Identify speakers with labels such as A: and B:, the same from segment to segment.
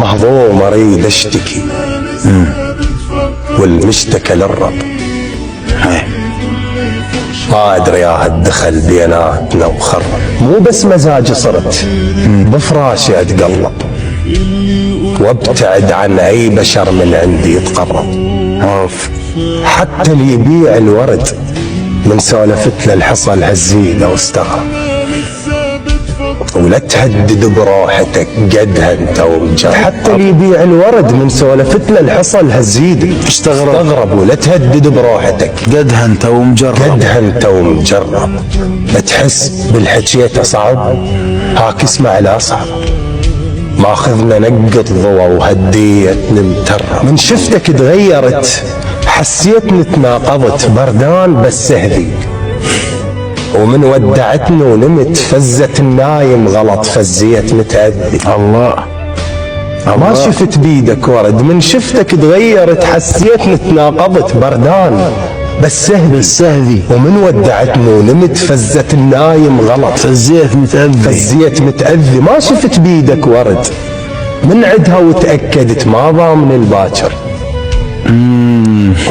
A: مهضوم اريد اشتكي والمشتكى للرب. ما ادري يا الدخل بيناتنا وخرب، مو بس مزاجي صرت بفراشي اتقلب، وابتعد عن اي بشر من عندي يتقرب. حتى اللي يبيع الورد من سولفت له الحصل هالزينه واستغرب. ولا تهدد بروحتك قدها انت ومجرب. حتى اللي يبيع الورد من سولفت له الحصل هالزيده استغرب. ولا تهدد بروحتك
B: قدها انت ومجرب.
A: قدها انت ومجرب. تحس بالحكيته صعب، هاك اسمع الاصعب. ماخذنا نقط ضوى وهديت نمترب. من شفتك تغيرت حسيتني تناقضت، بردان بس هذي. ومن ودعتني ونمت فزت النايم غلط، فزيت متأذي.
B: الله
A: ما شفت بيدك ورد، من شفتك تغيرت حسيتني تناقضت، بردان بس سهدي. ومن ودعتني ونمت فزت النايم غلط،
B: فزيت
A: متأذي. ما شفت بيدك ورد، من عدها وتأكدت ما ضامن الباكر.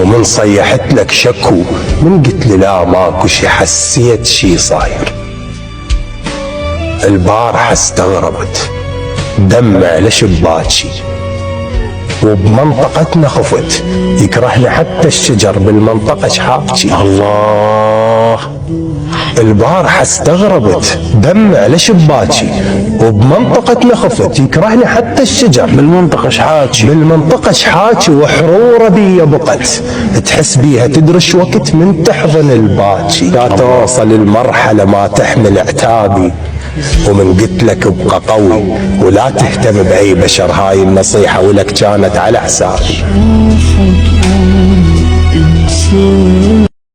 A: ومن صيحت لك شكو، من قلت لي لا ماكو شي، حسيت شي صاير. البارحة استغربت دمع لشباكي، وبمنطقتنا خفت يكرهني حتى الشجر بالمنطقة شحاكي.
B: الله
A: البارحة استغربت دمع لشباكي، وبمنطقتنا خفت يكرهني حتى الشجر
B: بالمنطقة
A: شحاكي. وحرورة بي بقت تحس بيها تدرش وقت من تحضن الباكي. لا توصل المرحلة ما تحمل عتابي، ومن قلت لك ابقى قوي ولا تهتم بأي بشر. هاي النصيحة ولك كانت على حسابي.